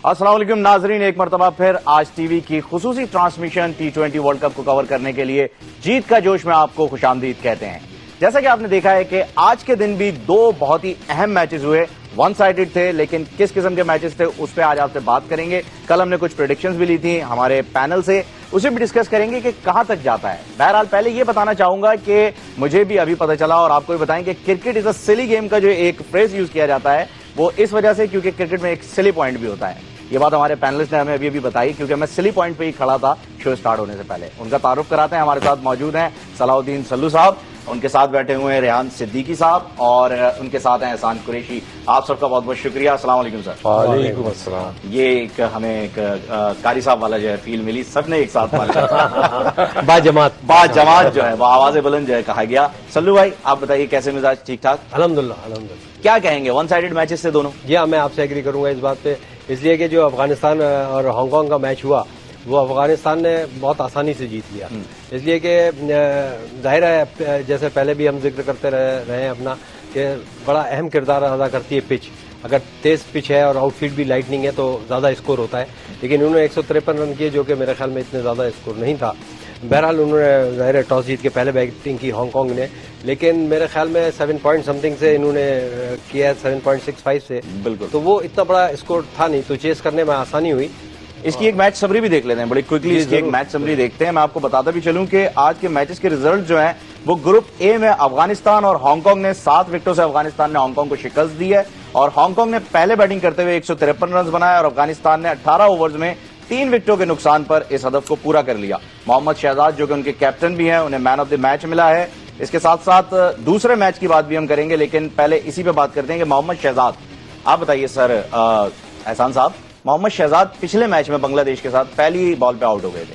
अस्सलाम वालेकुम नाजरीन, एक मरतबा फिर आज टीवी की खुसूसी ट्रांसमिशन T20 वर्ल्ड कप को कवर करने के लिए जीत का जोश में आपको खुशामदीद कहते हैं। जैसा कि आपने देखा है कि आज के दिन भी दो बहुत ही अहम मैचेस हुए, वन साइडेड थे, लेकिन किस किस्म के मैचेस थे उस पर आज आपसे बात करेंगे। कल हमने कुछ प्रेडिक्शंस भी ली थी हमारे पैनल से, उसे भी डिस्कस करेंगे कि कहां तक जाता है। बहरहाल पहले ये बताना चाहूंगा कि मुझे भी अभी पता चला और आपको भी बताएं कि cricket is a silly game का जो एक फ्रेज यूज किया जाता है वो इस वजह से क्योंकि क्रिकेट में एक सिली पॉइंट भी होता है। ये बात हमारे पैनलिस्ट ने हमें अभी बताई क्योंकि मैं सिली पॉइंट पे ही खड़ा था शो स्टार्ट होने से पहले। उनका तारुफ कराते हैं। हमारे साथ मौजूद हैं सलाहुद्दीन सल्लू साहब, उनके साथ बैठे हुए हैं रेहान सिद्दीकी साहब और उनके साथ हैं एहसान कुरैशी। आप सबका बहुत बहुत शुक्रिया। अस्सलाम वालेकुम सर। वालेकुम अस्सलाम। ये एक हमें एक कारी साहब वाला जो है फील मिली, सबने एक साथ बाजमात जो है वो आवाजें बुलंद जो है कहा गया। सल्लू भाई आप बताइए कैसे मिजाज? ठीक ठाक अल्हम्दुलिल्लाह। क्या कहेंगे, वन साइडेड मैचेस थे दोनों? जी हाँ, मैं आपसे एग्री करूंगा इस बात पे, इसलिए कि जो अफगानिस्तान और हांगकांग का मैच हुआ वो अफगानिस्तान ने बहुत आसानी से जीत लिया। इसलिए कि जाहिर है जैसे पहले भी हम जिक्र करते रहे हैं अपना कि बड़ा अहम किरदार अदा करती है पिच। अगर तेज पिच है और आउटफील्ड भी लाइटनिंग है तो ज्यादा स्कोर होता है, लेकिन उन्होंने 153 रन किए जो कि मेरे ख्याल में इतने ज्यादा स्कोर नहीं था। बहरहाल उन्होंने जाहिर है टॉस जीत के पहले बैटिंग की हांगकांग ने, लेकिन मेरे ख्याल में 7 पॉइंट समथिंग से इन्होंने किया है, 7.65 से। बिल्कुल, तो वो इतना बड़ा स्कोर था नहीं, तो चेस करने में आसानी हुई। इसकी एक मैच समरी भी देख लेते हैं बड़ी क्विकली। इसकी एक मैच समरी देखते हैं। मैं आपको बताता भी चलूं कि आज के मैचेस के रिजल्ट जो हैं वो ग्रुप ए में अफगानिस्तान और हांगकांग ने 7 विकेटों से अफगानिस्तान ने हांगकांग को शिकस्त दी है और हांगकांग ने पहले बैटिंग करते हुए 153 रन बनाए और अफगानिस्तान ने 18 ओवर्स में 3 विकेटों के नुकसान पर इस हदफ को पूरा कर लिया। मोहम्मद शहजाद जो कि उनके कैप्टन भी हैं, उन्हें मैन ऑफ द मैच मिला है। इसके साथ साथ दूसरे मैच की बात भी हम करेंगे, लेकिन पहले इसी पे बात करते हैं कि मोहम्मद शहजाद, आप बताइए सर एहसान साहब, मोहम्मद शहजाद पिछले मैच में बांग्लादेश के साथ पहली बॉल पे आउट हो गए थे।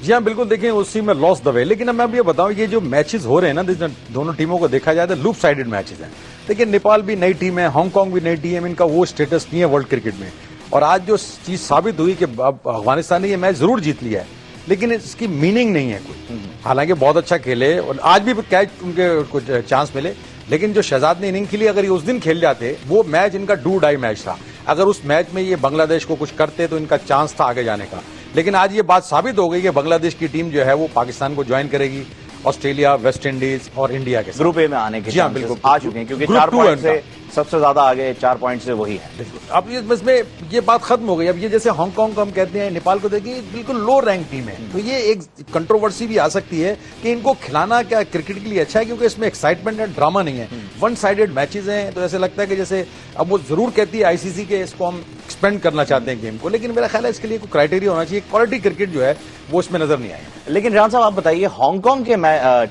जी हाँ बिल्कुल, देखें उसी में लॉस दबे। लेकिन अब मैं अब ये बताऊं ये जो मैचेस हो रहे हैं ना, दोनों टीमों को देखा जाए तो लूप साइडेड मैचेस हैं। देखिए नेपाल भी नई टीम है, हांगकांग भी नई टीम है, इनका वो स्टेटस नहीं है वर्ल्ड क्रिकेट में। और आज जो चीज साबित हुई कि अफगानिस्तान ने ये मैच जरूर जीत लिया है, लेकिन इसकी मीनिंग नहीं है कोई। हालांकि बहुत अच्छा खेले और आज भी कैच उनके कुछ चांस मिले, लेकिन जो शहजाद ने इनिंग खेली, अगर ये उस दिन खेल जाते, वो मैच इनका डू डाई मैच था। अगर उस मैच में ये बांग्लादेश को कुछ करते तो इनका चांस था आगे जाने का। लेकिन आज ये बात साबित हो गई कि बांग्लादेश की टीम जो है वो पाकिस्तान को ज्वाइन करेगी, ऑस्ट्रेलिया, वेस्ट इंडीज और इंडिया के ग्रुप ए में आने के चांसेस बिल्कुल आ चुके हैं क्योंकि 4 पॉइंट से सबसे ज्यादा आगे 4 पॉइंट से वही है। अब इसमें ये बात खत्म हो गई। अब ये जैसे हांगकांग को हम कहते हैं, नेपाल को देखिए बिल्कुल लो रैंक टीम है, तो ये एक कंट्रोवर्सी भी आ सकती है कि इनको खिलाना क्या क्रिकेट के लिए अच्छा है, क्योंकि इसमें एक्साइटमेंट है, ड्रामा नहीं है, वन साइडेड मैचेस हैं। तो ऐसे लगता है कि जैसे अब वो जरूर कहती है आईसीसी के इसको हम एक्सपेंड करना चाहते हैं गेम को, लेकिन मेरा ख्याल है इसके लिए कोई क्राइटेरिया होना चाहिए। क्वालिटी क्रिकेट जो है वो इसमें नजर नहीं आएगा। लेकिन रेहान साहब आप बताइए, हांगकांग के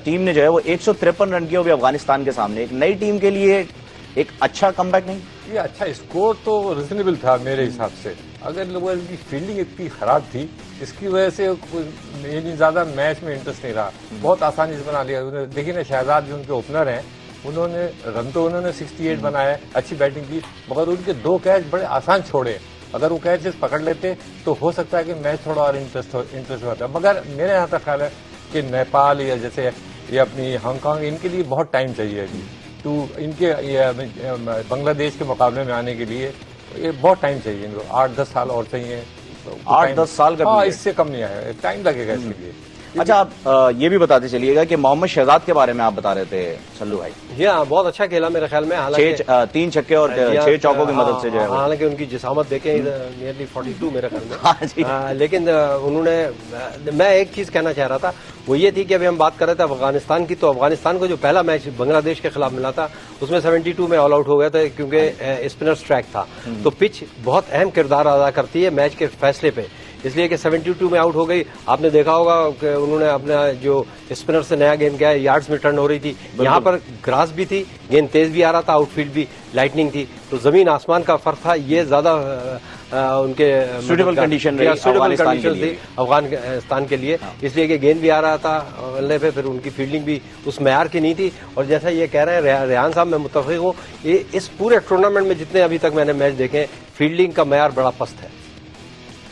टीम ने जो है वो 153 रन किए, वो भी अफगानिस्तान के सामने। एक नई टीम के लिए एक अच्छा कमबैक नहीं? ये अच्छा स्कोर तो रिजनेबल था मेरे हिसाब से। अगर लोगों की फील्डिंग इतनी खराब थी, इसकी वजह से यानी ज्यादा मैच में इंटरेस्ट नहीं रहा, बहुत आसानी से बना लिया। देखिए ना, शहजाद जो उनके ओपनर हैं, उन्होंने रन तो उन्होंने 68 बनाया, अच्छी बैटिंग की, मगर उनके 2 कैच बड़े आसान छोड़े। अगर वो कैचेस पकड़ लेते तो हो सकता है कि मैच थोड़ा और इंटरेस्ट होता। मगर मेरे यहाँ तक ख्याल है कि नेपाल या जैसे ये अपनी हांगकांग, इनके लिए बहुत टाइम चाहिए अभी। तो इनके बांग्लादेश के मुकाबले में आने के लिए ये बहुत टाइम चाहिए इनको, 8-10 साल और चाहिए। 8-10 साल का? हाँ, इससे कम नहीं आया, टाइम लगेगा इसके लिए। अच्छा, आप ये भी बताते चलिएगा कि मोहम्मद शहजाद के बारे में आप बता रहे थे सल्लू भाई। जी हाँ, बहुत अच्छा खेला मेरे ख्याल में। हालांकि 3 छक्के और 6 चौकों की मदद से जो है, हालांकि उनकी जिसामत देखें नियरली 42 मेरे ख्याल में। हाँ, लेकिन उन्होंने, मैं एक चीज कहना चाह रहा था, वो ये थी कि अभी हम बात कर रहे थे अफगानिस्तान की, तो अफगानिस्तान को जो पहला मैच बांग्लादेश के खिलाफ मिला था उसमें 72 में ऑल आउट हो गया था क्योंकि स्पिनर स्ट्राइक था। तो पिच बहुत अहम किरदार अदा करती है मैच के फैसले पे, इसलिए कि 72 में आउट हो गई। आपने देखा होगा कि उन्होंने अपना जो स्पिनर से नया गेम किया है, यार्ड्स में टर्न हो रही थी, यहाँ पर ग्रास भी थी, गेंद तेज भी आ रहा था, आउटफील्ड भी लाइटनिंग थी, तो जमीन आसमान का फर्क था। ये ज्यादा उनके सूटेबल कंडीशन थी अफगानिस्तान के लिए, इसलिए कि गेंद भी आ रहा था बल्ले पे, फिर उनकी फील्डिंग भी उस मैयार की नहीं थी। और जैसा ये कह रहे हैं रेहान साहब, मैं मुत्तफिक हूँ, ये इस पूरे टूर्नामेंट में जितने अभी तक मैंने मैच देखे, फील्डिंग का मैयार बड़ा पस्त है।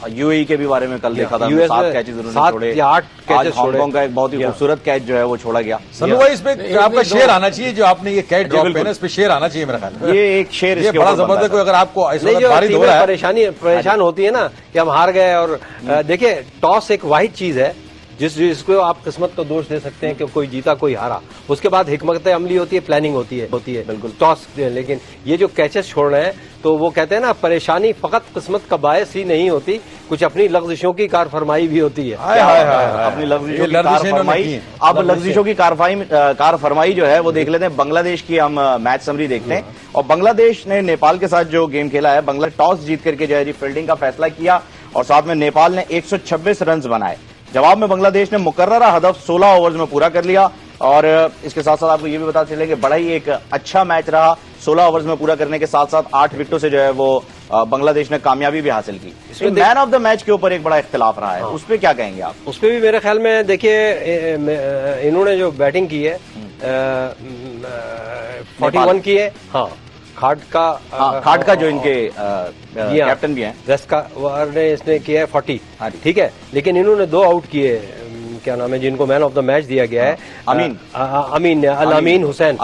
यूएई के भी बारे में कल देखा था, US 7 में कैचेस उन्होंने 7 छोड़े। या 8 आज कैचेस छोड़े। हांगकांग का एक बहुत ही खूबसूरत कैच जो है वो छोड़ा गया। सल्लू भाई, इसमें आपका शेयर आना चाहिए, जो आपने ये कैच ड्रॉप किया ना, इस पे शेयर आना चाहिए मेरा ख्याल। ये एक शेर ये इसके बड़ा ऊपर बनता जबरदस्त, है। अगर आपको इस नहीं, वक्त जो बारिश हो टीमें रहा है, परेशान होती है ना कि हम हार गए, और देखिए टॉस एक वाहिद चीज है जिसको आप किस्मत को दोष दे सकते हैं कि कोई जीता कोई हारा, उसके बाद हिकमत अमली होती है, प्लानिंग होती है बिल्कुल टॉस। लेकिन ये जो कैचेस छोड़ रहे हैं, तो वो कहते हैं ना, परेशानी फकत किस्मत का बायस ही नहीं होती, कुछ अपनी लफ्जिशों की कार फरमाई भी होती है। हाय हाय हाय हाय। अपनी लफ्जिशों ये की कार लफ्जिशें इन्होंने फरमाई। की हैं। अब लफ्जिशों की कार फरमाई जो है वो देख लेते हैं। बांग्लादेश की हम मैच समरी देखते हैं, और बांग्लादेश ने नेपाल के साथ जो गेम खेला है, बांग्लादेश टॉस जीत करके जो है फील्डिंग का फैसला किया, और साथ में नेपाल ने 126 रन बनाए। जवाब में बांग्लादेश ने मुकर्ररा हदफ 16 ओवर्स में पूरा कर लिया, और इसके साथ साथ आपको ये भी बता चले कि बड़ा ही एक अच्छा मैच रहा। 16 ओवर्स में पूरा करने के साथ साथ 8 विकेटों से जो है वो बांग्लादेश ने कामयाबी भी हासिल की। मैन ऑफ द मैच के ऊपर एक बड़ा इख्तिलाफ रहा है, उस पर क्या कहेंगे आप? उस पर भी मेरे ख्याल में देखिए, इन्होंने जो बैटिंग की है 41 की है। हाँ, खाट का जो इनके कैप्टन भी हैं, रस्कार ने इसने किया है 40। हाँ जी। ठीक है, लेकिन इन्होंने 2 आउट किए, क्या नाम है, जिनको मैन ऑफ द मैच दिया गया है, अमीन हुसैन।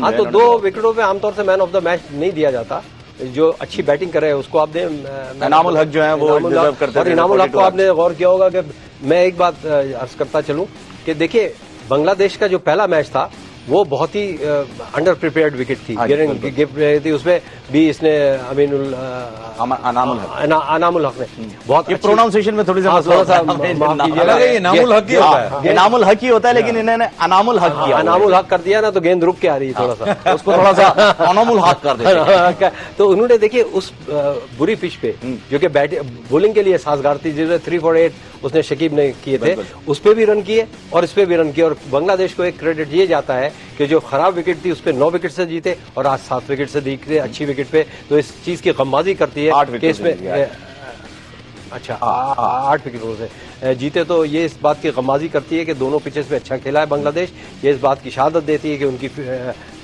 हाँ, तो 2 विकेटों पे आमतौर से मैन ऑफ द मैच नहीं दिया जाता। जो अच्छी बैटिंग करे उसको आप दें। इनामुल हक जो है वो डिजर्व करते और थे। इनामुल हक को आपने गौर किया होगा कि मैं एक बात अर्ज करता चलूं कि देखिए, बांग्लादेश का जो पहला मैच था वो बहुत ही अंडर प्रिपेयर्ड विकेट थी, गिफ्ट रही थी, उसमें भी इसने अनामुल हक ने बहुत ये प्रोनाउंसिएशन में थोड़ी सी मसला होता है। इनामुल हक ही होता है, इनामुल हक ही होता है, लेकिन इन्होंने अनामुल हक किया। अनामुल हक कर दिया ना, तो गेंद रुक के आ रही है, थोड़ा सा उसको थोड़ा सा अनामुल हक कर देते। तो उन्होंने देखिए उस बुरी पिच पे, जो कि बॉलिंग के लिए साजगार थी, जिसमें 3 for 8 उसने शकीब ने किए थे, उस पे भी रन किए और इस पे भी रन किए। और बांग्लादेश को एक क्रेडिट ये जाता है कि जो खराब विकेट थी उस पे 9 विकेट से जीते, और आज 7 विकेट से जीते अच्छी विकेट पे। तो इस चीज की गमबाजी करती है 8 कि विकेट इसमें अच्छा 8 विकेटों से जीते। तो ये इस बात की गमबाजी करती है कि दोनों पिचेस पे अच्छा खेला है बांग्लादेश। ये इस बात की शहादत देती है कि उनकी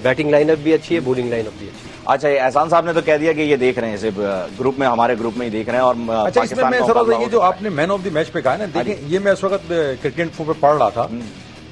बैटिंग लाइनअप भी अच्छी है, बॉलिंग लाइनअप भी अच्छी है। अच्छा, ये एहसान साहब ने तो कह दिया कि ये देख रहे हैं, सिर्फ ग्रुप में, हमारे ग्रुप में ही देख रहे हैं। और अच्छा, इसमें मैं थोड़ा ये जो आपने मैन ऑफ द मैच पे कहा ना, देखिए ये मैं उस वक्त क्रिकेट इन्फो पे पढ़ रहा था,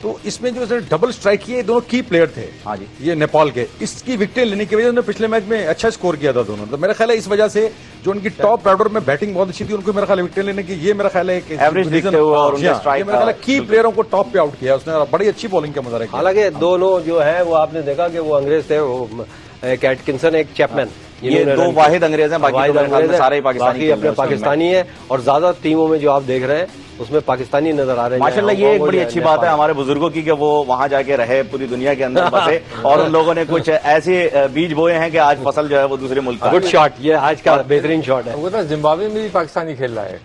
तो इसमें जो डबल स्ट्राइक किए दोनों की प्लेयर थे। हाँ जी, ये नेपाल के, इसकी विकेटें लेने की वजह से उन्होंने पिछले मैच में अच्छा स्कोर किया था दोनों। तो मेरा ख्याल है इस वजह से जो उनकी टॉप ऑर्डर में बैटिंग बहुत अच्छी थी, उनको मेरा ख्याल है विकेटें लेने की, ये मेरा ख्याल है एक एवरेज देखते हुए और उनका स्ट्राइक, मेरा ख्याल है की प्लेयरों को टॉप पे आउट किया उसने, बड़ी अच्छी बॉलिंग का मुजाहरा किया। हालांकि दोनों जो है वो आपने देखा कि वो अंग्रेज थे, वो एक एटकिंसन एक चैपमैन, ये 2 वाहिद अंग्रेज हैं, बाकी तो मेरे ख्याल में सारे पाकिस्तानी अपने पाकिस्तानी है। और ज्यादा टीमों में जो आप देख रहे हैं उसमें पाकिस्तानी नजर आ रहे हैं। माशाल्लाह, ये एक बड़ी अच्छी बात है हमारे बुजुर्गों की कि वो वहां जाके रहे, पूरी दुनिया के अंदर बसे, और उन लोगों ने कुछ ऐसे बीज बोए हैं कि आज फसल जो है वो दूसरे मुल्क का। गुड शॉट, ये आज का बेहतरीन शॉट है। वो तो जिम्बाब्वे में भी पाकिस्तानी खेल रहा है,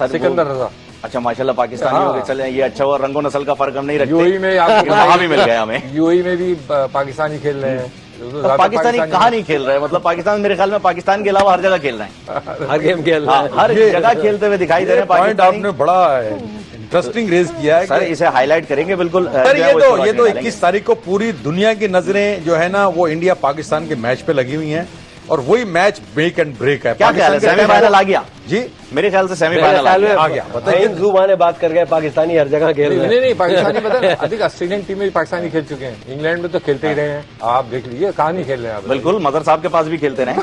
सिकंदर रजा। अच्छा, माशाल्लाह, पाकिस्तानी हो गए, चले, ये अच्छा हुआ, रंगो नस्ल का फर्क हम नहीं रखते। यूएई में वहां भी मिल गया हमें। यूएई में भी पाकिस्तानी खेल रहे हैं। तो पाकिस्तानी कहाँ नहीं खेल रहे हैं? मतलब पाकिस्तान मेरे ख्याल में पाकिस्तान के अलावा हर जगह खेल रहे हैं, हर गेम खेल रहे हैं, हर जगह खेलते हुए दिखाई दे रहे हैं पॉइंट पाकिस्तानी। आपने बड़ा इंटरेस्टिंग रेज किया है सर, इसे हाईलाइट करेंगे बिल्कुल। सर, ये तो 21 तारीख को पूरी दुनिया की नजरें जो है ना वो इंडिया पाकिस्तान के मैच पे लगी हुई हैं, और वही मैच मेक एंड ब्रेक है। क्या ख्याल है, सेमीफाइनल आ गया जी? मेरे ख्याल से सेमीफाइनल आ गया। बताइए, जुबाने बात कर गए, पाकिस्तानी हर जगह खेल रहे हैं। नहीं, पाकिस्तानी पता है, अधिक ऑस्ट्रेलियन टीम में भी पाकिस्तानी खेल चुके हैं, इंग्लैंड में तो खेलते ही रहे हैं। आप देख लीजिए कहाँ नहीं खेल रहे हैं आप। बिल्कुल, मदर साहब के पास भी खेलते रहे।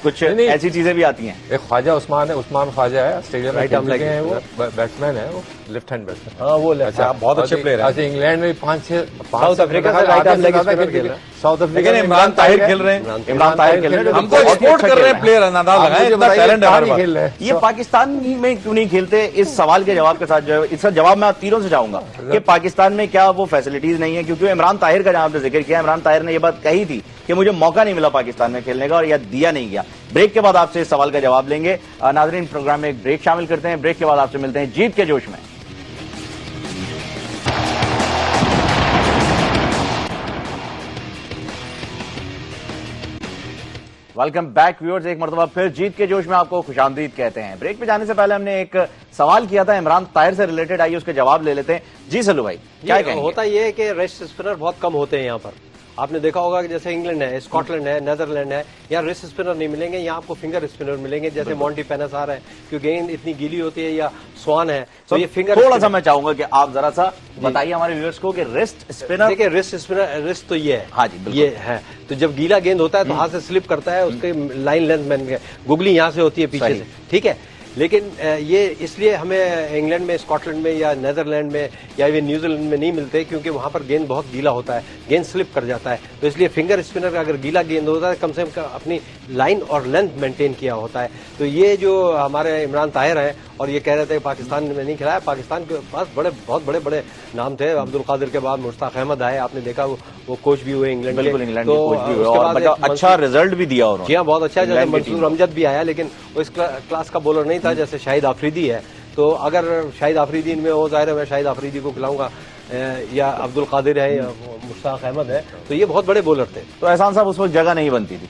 कुछ ऐसी चीजें भी आती हैं। एक ख्वाजा उस्मान है, उस्मान ख्वाजा है, ऑस्ट्रेलिया में खेल चुके हैं, वो बैट्समैन है, वो लेफ्ट हैंड बैट्समैन। हाँ, वो अच्छा, बहुत अच्छे प्लेयर है। अच्छा, इंग्लैंड में 5-6 साउथ अफ्रीका से राइट आर्म लेग स्पिनर खेल रहा है। साउथ अफ्रीका लेकिन इमरान ताहिर खेल रहे हैं, इमरान ताहिर खेल रहे हैं, हमको एक्सपोर्ट कर रहे हैं प्लेयर, अंदाजा लगाएं इतना टैलेंट है हमारे खेल रहे हैं। ये पाकिस्तान में क्यों नहीं खेलते? इस सवाल के जवाब के साथ जो है, इसका जवाब मैं आप तीनों से चाहूंगा कि पाकिस्तान में क्या वो फैसिलिटीज नहीं है? क्योंकि इमरान ताहिर का जहां आपने जिक्र किया, इमरान ताहिर ने यह बात कही थी कि मुझे मौका नहीं मिला पाकिस्तान में खेलने का, और यह दिया नहीं गया। ब्रेक के बाद आपसे इस सवाल का जवाब लेंगे। नाजरीन, प्रोग्राम में एक ब्रेक शामिल करते हैं, ब्रेक के बाद आपसे मिलते हैं जीत के जोश में। वेलकम बैक व्यूअर्स, एक मरतबा फिर जीत के जोश में आपको खुशामदीद कहते हैं। ब्रेक पे जाने से पहले हमने एक सवाल किया था इमरान ताहिर से रिलेटेड, आइए उसके जवाब ले लेते हैं। जी सल्लू भाई, क्या कहेंगे? होता यह है कि रेस्ट स्पिनर बहुत कम होते हैं यहाँ पर, आपने देखा होगा कि जैसे इंग्लैंड है, स्कॉटलैंड है, नेदरलैंड है, यहाँ रिस्ट स्पिनर नहीं मिलेंगे, यहाँ आपको फिंगर स्पिनर मिलेंगे, जैसे मॉन्टी पेनासार है, क्योंकि गेंद इतनी गीली होती है, या स्वान है, तो ये फिंगर। थोड़ा सा मैं चाहूंगा कि आप जरा सा बताइए हमारे व्यूअर्स को कि रिस्ट स्पिनर। देखिए रिस्ट स्पिनर, रिस्ट तो ये है, हाँ जी, बिल्कुल। ये है, तो जब गीला गेंद होता है तो हाथ से स्लिप करता है, उसके लाइन लेंथ में गुगली यहाँ से होती है पीछे से, ठीक है। लेकिन ये इसलिए हमें इंग्लैंड में, स्कॉटलैंड में या नेदरलैंड में या इवन न्यूजीलैंड में नहीं मिलते, क्योंकि वहां पर गेंद बहुत गीला होता है, गेंद स्लिप कर जाता है। तो इसलिए फिंगर स्पिनर का अगर गीला गेंद होता है, कम से कम अपनी लाइन और लेंथ मेंटेन किया होता है। तो ये जो हमारे इमरान ताहिर हैं, और ये कह रहे थे पाकिस्तान में नहीं खिलाया, पाकिस्तान के पास बहुत बड़े बड़े नाम थे। अब्दुल कादिर के बाद मुश्ताक अहमद आए, आपने देखा वो कोच भी हुए इंग्लैंड के, बिल्कुल इंग्लैंड तो के कोच भी हुए उसके और बाद मतलब अच्छा रिजल्ट भी दिया उन्होंने। जी हाँ, बहुत अच्छा। जैसे इंग्लैंड की मंसूर अमजद भी आया, लेकिन वो इस क्लास का बॉलर नहीं था जैसे शाहिद आफरीदी है। तो अगर शाहिद आफरीदी इनमें हो, जाहिर है मैं शाहिद आफरीदी को खिलाऊंगा, या अब्दुल कादिर है या मुश्ताक अहमद है, तो ये बहुत बड़े बॉलर थे। तो एहसान साहब उस वक्त जगह नहीं बनती थी।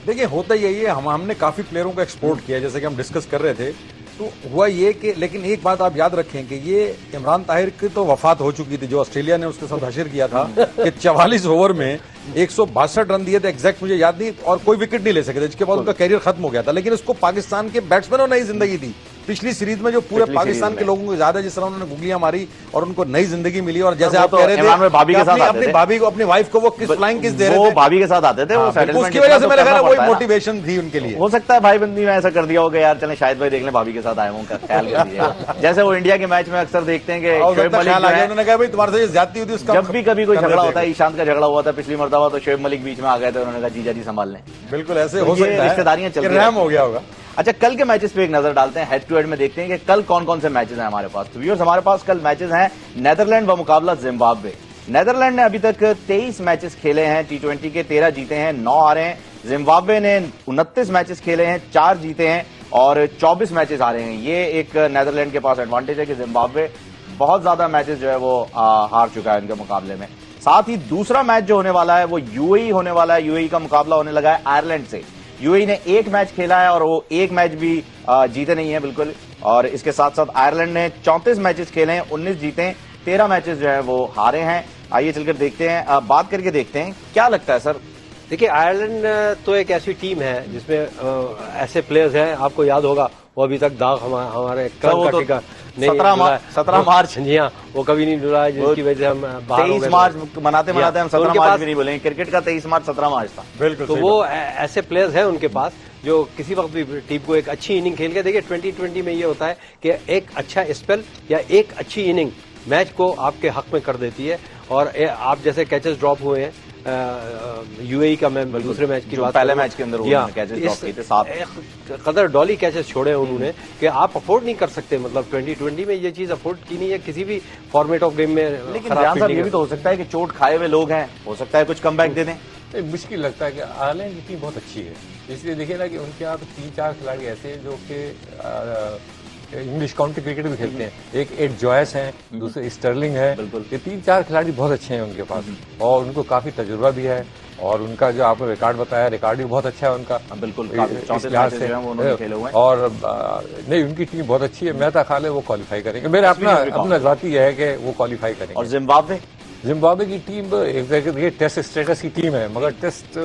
देखिए होता यही है, हमने काफी प्लेयरों को एक्सपोर्ट किया, जैसे कि हम डिस्कस कर रहे थे। तो हुआ ये कि, लेकिन एक बात आप याद रखें कि ये इमरान ताहिर की तो वफात हो चुकी थी, जो ऑस्ट्रेलिया ने उसके साथ हशर किया था कि 44 ओवर में 162 रन दिए थे, एग्जैक्ट मुझे याद नहीं, और कोई विकेट नहीं ले सके थे, जिसके बाद उनका कैरियर खत्म हो गया था। लेकिन उसको पाकिस्तान के बैट्समैनों ने नई जिंदगी दी। पिछली सीरीज में जो पूरे पाकिस्तान के लोगों को ज्यादा जिस तरह उन्होंने गुगलियां मारी और उनको नई जिंदगी मिली, और जैसे आप कह रहे थे भाभी के साथ अपनी भाभी को, अपनी वाइफ को वो किस फ्लाइंग किस दे रहे वो थे, भाभी के साथ आते थे, वो उसकी वजह से मेरे ख्याल में वही मोटिवेशन थी उनके लिए। हो सकता है भाई बंदी में ऐसा कर दिया होगा, यार चलें शायद भाई देख लें भाभी के साथ आए हों, उनका ख्याल कर दीजिएगा। जैसे वो इंडिया के मैच में अक्सर देखते हैं कि शोएब मलिक, उन्होंने कहा भाई तुम्हारे से ज्यादती होती है, उसका जब भी कभी कोई झगड़ा होता है, ईशांत का झगड़ा हुआ था पिछली मरतबा, तो शोएब मलिक बीच में आ गए थे, उन्होंने कहा जीजा जी संभाल लें। बिल्कुल ऐसे हो सकता है, रिश्तेदारियां चल रही रहम हो गया होगा। अच्छा, कल के मैचेस पे एक नजर डालते हैं, हेड टू हेड में देखते हैं कि कल कौन कौन से मैचेस हैं हमारे पास। तो व्यूअर्स, हमारे पास कल मैचेस हैं नेदरलैंड व मुकाबला जिम्बाब्वे। नेदरलैंड ने अभी तक 23 मैचेस खेले हैं, T20 के 13 जीते हैं, 9 हारे हैं। जिम्बाब्वे ने 29 मैचेस खेले हैं, 4 जीते हैं और 24 मैचेस हारे हैं। ये एक नेदरलैंड के पास एडवांटेज है कि जिम्बाब्वे बहुत ज्यादा मैचेस जो है वो हार चुका है उनके मुकाबले में। साथ ही दूसरा मैच जो होने वाला है वो यूएई होने वाला है। यूएई का मुकाबला होने लगा है आयरलैंड से। यूएई ने 1 मैच खेला है और वो 1 मैच भी जीते नहीं है बिल्कुल। और इसके साथ साथ आयरलैंड ने 34 मैचेस खेले हैं, 19 जीते हैं, 13 मैचेस जो है वो हारे हैं। आइए चलकर देखते हैं, बात करके देखते हैं क्या लगता है सर। देखिए, आयरलैंड तो एक ऐसी टीम है जिसमें ऐसे प्लेयर्स हैं, आपको याद होगा वो अभी तक दाग हमारे कर्म का टिका नहीं, 17 मार्च, जी हाँ, वो कभी नहीं डुला, जिसकी वजह से हम 23 मार्च मनाते हम 17 मार्च भी नहीं बोलेंगे। क्रिकेट का 23 मार्च 17 मार्च था। बिल्कुल। तो वो ऐसे प्लेयर्स हैं उनके पास जो किसी वक्त भी टीम को एक अच्छी इनिंग खेल के, देखिए 2020 में ये होता है कि एक अच्छा स्पेल या एक अच्छी इनिंग मैच को आपके हक में कर देती है। और आप जैसे कैचेस ड्रॉप हुए हैं यूएई का, मैं दूसरे मैच की बात, पहले मैच के अंदर कैचेस ड्रॉप किए थे, 7 कदर डॉली कैचेस छोड़े उन्होंने कि आप अफोर्ड नहीं कर सकते। मतलब 2020 में ये चीज अफोर्ड की नहीं है किसी भी फॉर्मेट ऑफ गेम में। लेकिन जान साहब, ये भी तो हो सकता है कि चोट खाए हुए लोग हैं, हो सकता है कुछ कमबैक दे दें। मुश्किल लगता है कि आयरलैंड की टीम बहुत अच्छी है, इसलिए देखिए ना कि उनके यहाँ तो 3-4 खिलाड़ी ऐसे हैं जो कि इंग्लिश काउंटी क्रिकेट भी खेलते हैं। एक एड जॉयस हैं, दूसरे स्टर्लिंग है, ये 3-4 खिलाड़ी बहुत अच्छे हैं उनके पास और उनको काफी तजुर्बा भी है। और उनका जो आपने रिकॉर्ड बताया, रिकॉर्ड भी बहुत अच्छा है उनका। बिल्कुल, और नहीं, उनकी टीम बहुत अच्छी है। मेरा ख्याल है वो क्वालिफाई करेंगे। मेरा अपना जाती है कि वो क्वालिफाई करेंगे। और जिम्बाब्वे की टीम टेस्ट स्टेटस की टीम है, मगर टेस्ट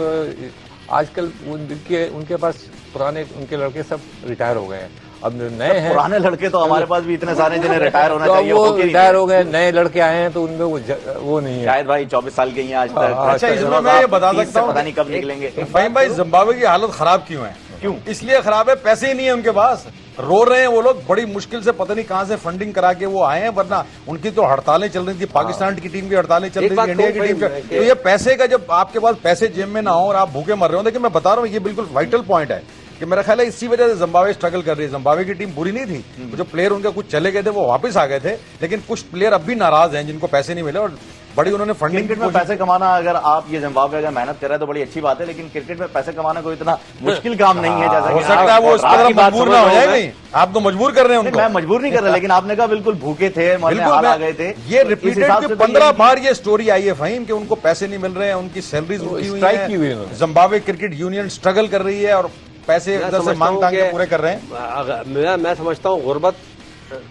आजकल उनके पास पुराने उनके लड़के सब रिटायर हो गए हैं, अब नए हैं। पुराने लड़के तो हमारे पास भी इतने सारे जिन्हें रिटायर होना चाहिए, वो रिटायर हो गए, नए लड़के आए हैं तो उनमें वो नहीं है। शायद भाई 24 साल के ही हैं आज तक। अच्छा, इसमें मैं ये बता सकता हूँ, पता नहीं कब निकलेंगे। फाहिम भाई, जिम्बाब्वे की हालत खराब क्यों है? क्यों? इसलिए खराब है, पैसे ही नहीं है उनके पास, रो रहे हैं वो लोग बड़ी मुश्किल से, पता नहीं कहां से फंडिंग करा के वो आए हैं, वरना उनकी तो हड़तालें चल रही थी। पाकिस्तान की टीम की हड़तालें चल रही थी, इंडिया की टीम की। तो ये पैसे का, जब आपके पास पैसे जेब में ना हो और आप भूखे मर रहे हो, देखिए मैं बता रहा हूँ, ये बिल्कुल वाइटल पॉइंट है कि मेरा ख्याल है इसी वजह से जिम्बाब्वे स्ट्रगल कर रही है। जिम्बाब्वे की टीम बुरी नहीं थी, जो प्लेयर उनके कुछ चले गए थे वो वापस आ गए थे, लेकिन कुछ प्लेयर अब भी नाराज हैं जिनको पैसे नहीं मिले और बड़ी उन्होंने फंडिंग। क्रिकेट में पैसे कमाना, अगर आप ये जिम्बाब्वे अगर मेहनत कर रहे हैं तो बड़ी अच्छी बात है, लेकिन क्रिकेट में पैसे कमाना कोई इतना मुश्किल काम नहीं है जैसा हो सकता है वो इस तरह मजबूर ना हो जाए। नहीं, आप तो मजबूर कर रहे हैं उनको। मैं मजबूर नहीं कर रहा, लेकिन आपने कहा बिल्कुल भूखे थे, हाल आ गए थे। ये रिपीटेड 15 बार ये स्टोरी आई है फाहिम कि उनको पैसे नहीं मिल रहे हैं, उनकी सैलरीज रुकी हुई है। जिम्बाब्वे क्रिकेट यूनियन स्ट्रगल कर रही है और पैसे इधर से मांग तांग के पूरे कर रहे हैं। मैं समझता हूँ गुर्बत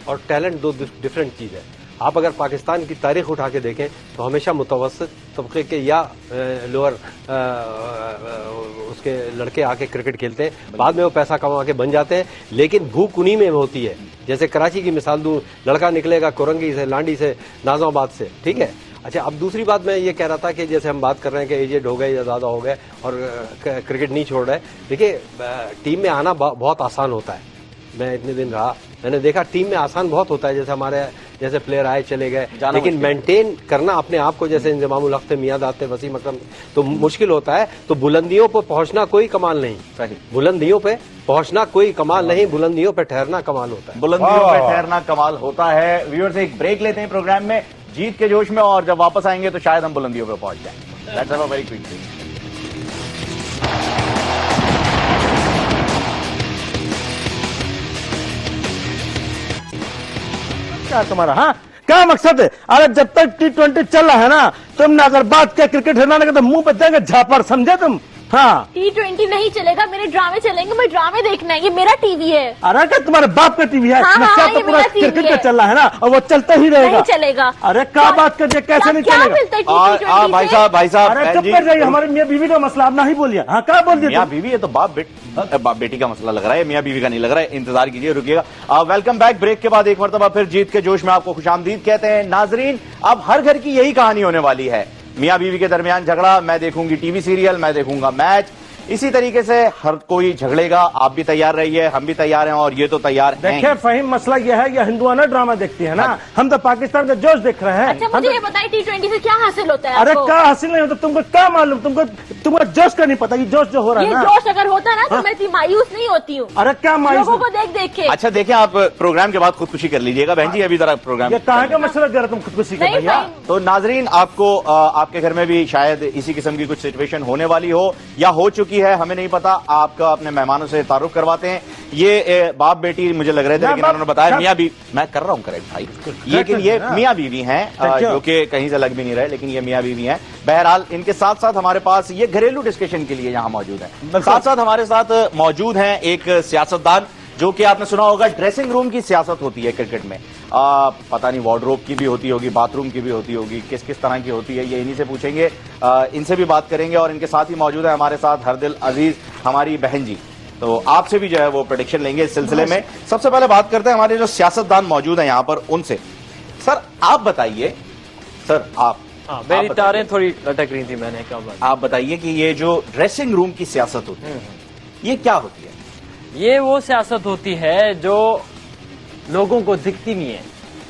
और टैलेंट दो डिफरेंट चीज है। आप अगर पाकिस्तान की तारीख उठा के देखें तो हमेशा मुतवस्सित तबके के या लोअर उसके लड़के आके क्रिकेट खेलते हैं, बाद में वो पैसा कमा के बन जाते हैं, लेकिन भूख उन्हीं में होती है। जैसे कराची की मिसाल दूं, लड़का निकलेगा कोरंगी से, लांडी से, नाज़ाबाद से, ठीक है। अच्छा, अब दूसरी बात मैं ये कह रहा था कि जैसे हम बात कर रहे हैं कि एजेड हो गए या ज़्यादा हो गए और क्रिकेट नहीं छोड़ रहे। देखिए, टीम में आना बहुत आसान होता है। मैं इतने दिन रहा, मैंने देखा टीम में आसान बहुत होता है। जैसे हमारे जैसे प्लेयर आए चले गए, लेकिन मेंटेन करना अपने आप को, जैसे इंजमामुल हक थे, मियां दाते, वसीम अकरम, तो मुश्किल होता है। तो बुलंदियों पर पहुंचना कोई कमाल नहीं, सही। बुलंदियों पे पहुंचना कोई कमाल नहीं, बुलंदियों पे ठहरना कमाल होता है। बुलंदियों पे ठहरना कमाल होता है। व्यूअर्स, एक ब्रेक लेते हैं प्रोग्राम में जीत के जोश में, और जब वापस आएंगे तो शायद हम बुलंदियों पे पहुंच जाएं। Let's have a very quick break. क्या तुम्हारा, हाँ क्या मकसद है? अरे जब तक T20 चल रहा है ना, तुमने अगर बात किया क्रिकेट हिलाने का तो मुंह पे देंगे झापड़, समझे तुम? हाँ, T20 नहीं चलेगा, मेरे ड्रामे चलेंगे, मैं ड्रामे देखना है, ये मेरा टीवी है। अरे क्या तुम्हारे बाप का टीवी है? हाँ, नक्शा हाँ, तो ये पूरा मेरा टीवी क्रिकेट है। का चल रहा है ना, और वो चलता ही रहेगा। नहीं चलेगा। अरे क्या बात कर दिया, कैसे नहीं क्या चलेगा? मिलता है T20 भाई से? साहब, अरे बहन चुप जी, कर जाइए, हमारे मियाँ बीवी का मसला आप ना ही बोलिए। हाँ, क्या बोल दिया मियाँ तुम? बीवी, ये तो बाप बेटी का मसला लग रहा है, मियाँ बीवी का नहीं लग रहा है। इंतजार कीजिए, रुकिएगा। Welcome back. ब्रेक के बाद एक मरतबा फिर जीत के जोश में आपको खुशामदीद कहते हैं। नाजरीन, अब हर घर की यही कहानी होने वाली है। मियाँ बीवी के दरमियान झगड़ा, मैं देखूंगी टीवी सीरियल, मैं देखूंगा मैच, इसी तरीके से हर कोई झगड़ेगा। आप भी तैयार रहिए, हम भी तैयार हैं, और ये तो तैयार हैं। देखिए फहीम, मसला यह है, ये हिंदुआना ड्रामा देखती है ना, हम तो पाकिस्तान का जोश देख रहे हैं। अच्छा, हम मुझे तो- ये बताइए T20 से क्या हासिल होता है अरे आपको? क्या हासिल नहीं होता तुमको? क्या मालूम तुमको? तुम्हारा जोश का नहीं पता, ये जोश जो हो रहा ये है ना। जोश अगर होता ना तो मैं इतनी मायूस नहीं होती हूँ। अरे क्या मायूस? लोगों को देख देख के। अच्छा देखें, आप प्रोग्राम के बाद खुदकुशी कर लीजिएगा। बहन जी, अभी जरा प्रोग्राम ये कहाँ का मसला कर रहे तुम खुदकुशी कर नहीं भैया? भाई, तो नाजरीन, आपको आपके घर में भी शायद इसी किस्म की कुछ सिचुएशन होने वाली हो या हो चुकी है, हमें नहीं पता। आपका अपने मेहमानों से तारुफ करवाते हैं। ये बाप बेटी मुझे लग रहे थे, लेकिन उन्होंने बताया मियाँ बीवी। मैं कर रहा हूँ करेक्ट भाई, लेकिन ये मियाँ बीवी हैं, जो कि कहीं से लग भी नहीं रहे, लेकिन ये मियाँ बीवी हैं। बहरहाल, इनके साथ साथ हमारे पास ये घरेलू डिस्कशन के लिए यहाँ मौजूद है। साथ साथ हमारे साथ मौजूद हैं एक सियासतदान, जो कि आपने सुना होगा ड्रेसिंग रूम की सियासत होती है क्रिकेट में। पता नहीं वार्डरोब की भी होती होगी, बाथरूम की भी होती होगी, किस किस तरह की होती है, ये इन्हीं से पूछेंगे। इनसे भी बात करेंगे, और इनके साथ ही मौजूद है हमारे साथ हरदिल अजीज, हमारी बहन जी। तो आपसे भी जो है वो प्रेडिक्शन लेंगे इस सिलसिले में। सबसे पहले बात करते हैं हमारे जो सियासतदान मौजूद हैं यहाँ पर, उनसे। सर आप बताइए, सर आप हाँ, मेरी तारें थोड़ी लटक रही थी, मैंने क्या बात। आप बताइए कि ये जो ड्रेसिंग रूम की सियासत होती है, ये क्या होती है? ये वो सियासत होती है जो लोगों को दिखती नहीं है,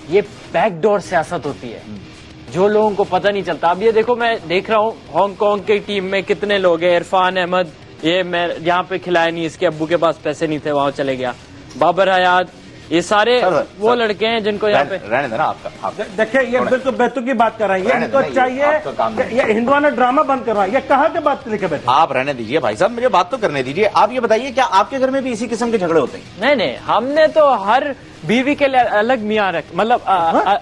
ये बैकडोर सियासत होती है जो लोगों को पता नहीं चलता। अब ये देखो, मैं देख रहा हूँ हांगकांग की टीम में कितने लोग हैं। इरफान अहमद, ये मैं यहाँ पे खिलाया नहीं, इसके अब्बू के पास पैसे नहीं थे, वहां चले गया। बाबर हयात, ये सारे वो लड़के हैं जिनको यहाँ पे रहने देना आपका। देखिए, ये बिल्कुल बेतुकी की बात कर रहे हैं। ये इनको चाहिए, ये हिंदुआना ड्रामा बंद कर रहा है। ये कहाँ के बात लेके बैठे? आप रहने दीजिए भाई साहब, मुझे बात तो करने दीजिए। आप ये बताइए, क्या आपके घर में भी इसी किस्म के झगड़े होते हैं? नहीं नहीं, हमने तो हर बीवी के लिए अलग मियाँ मतलब